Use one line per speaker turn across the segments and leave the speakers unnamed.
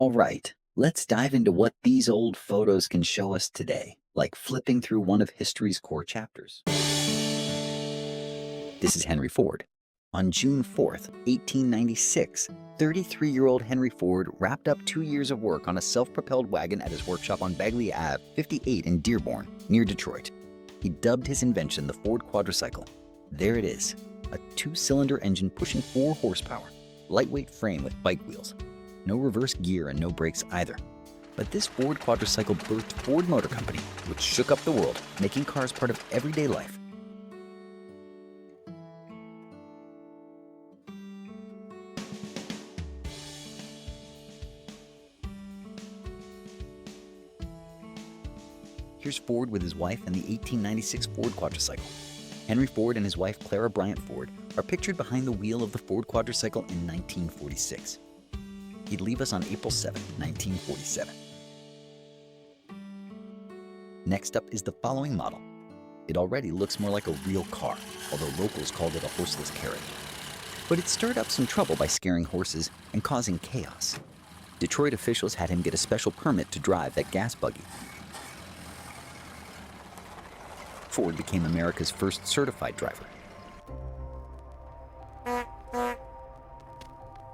All right, let's dive into what these old photos can show us today, like flipping through one of history's core chapters. This is Henry Ford. On June 4th, 1896, 33-year-old Henry Ford wrapped up 2 years of work on a self-propelled wagon at his workshop on Bagley Ave, 58 in Dearborn, near Detroit. He dubbed his invention the Ford Quadricycle. There it is, a 2-cylinder engine pushing 4 horsepower, lightweight frame with bike wheels. No reverse gear and no brakes either. But this Ford Quadricycle birthed Ford Motor Company, which shook up the world, making cars part of everyday life. Here's Ford with his wife and the 1896 Ford Quadricycle. Henry Ford and his wife Clara Bryant Ford are pictured behind the wheel of the Ford Quadricycle in 1946. He'd leave us on April 7, 1947. Next up is the following model. It already looks more like a real car, although locals called it a horseless carriage. But it stirred up some trouble by scaring horses and causing chaos. Detroit officials had him get a special permit to drive that gas buggy. Ford became America's first certified driver.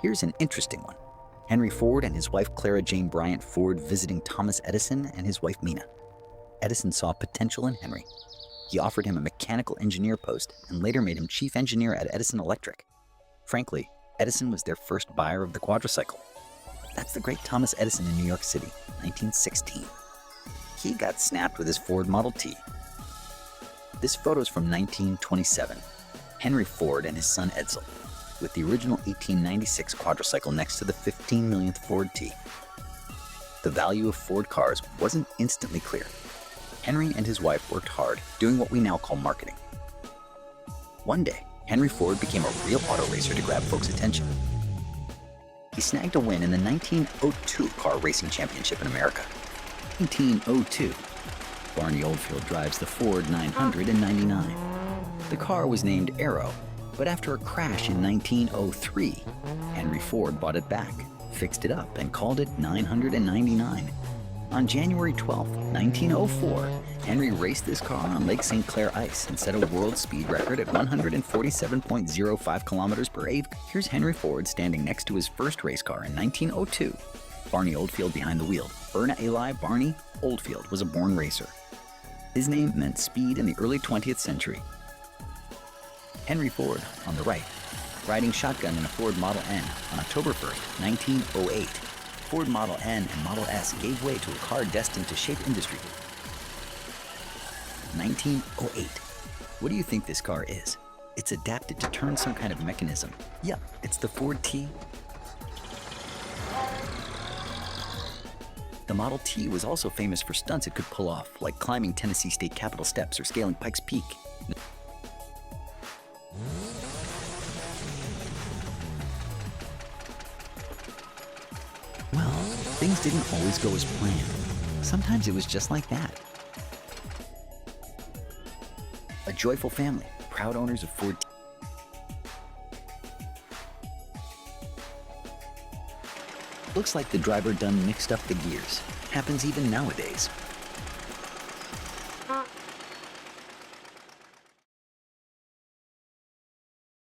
Here's an interesting one. Henry Ford and his wife Clara Jane Bryant Ford visiting Thomas Edison and his wife Mina. Edison saw potential in Henry. He offered him a mechanical engineer post and later made him chief engineer at Edison Electric. Frankly, Edison was their first buyer of the quadricycle. That's the great Thomas Edison in New York City, 1916. He got snapped with his Ford Model T. This photo's from 1927. Henry Ford and his son Edsel, with the original 1896 quadricycle next to the 15 millionth Ford T. The value of Ford cars wasn't instantly clear. Henry and his wife worked hard, doing what we now call marketing. One day, Henry Ford became a real auto racer to grab folks' attention. He snagged a win in the 1902 car racing championship in America. 1902. Barney Oldfield drives the Ford 999. The car was named Arrow, but after a crash in 1903, Henry Ford bought it back, fixed it up, and called it 999. On January 12, 1904, Henry raced this car on Lake St. Clair ice and set a world speed record at 147.05 kilometers per hour. Here's Henry Ford standing next to his first race car in 1902. Barney Oldfield behind the wheel. Erna Eli Barney Oldfield was a born racer. His name meant speed in the early 20th century. Henry Ford, on the right, riding shotgun in a Ford Model N on October 1st, 1908. Ford Model N and Model S gave way to a car destined to shape industry. 1908. What do you think this car is? It's adapted to turn some kind of mechanism. Yeah, it's the Ford T. The Model T was also famous for stunts it could pull off, like climbing Tennessee State Capitol steps or scaling Pikes Peak. Well, things didn't always go as planned. Sometimes it was just like that. A joyful family, proud owners of Ford T. Looks like the driver done mixed up the gears. Happens even nowadays.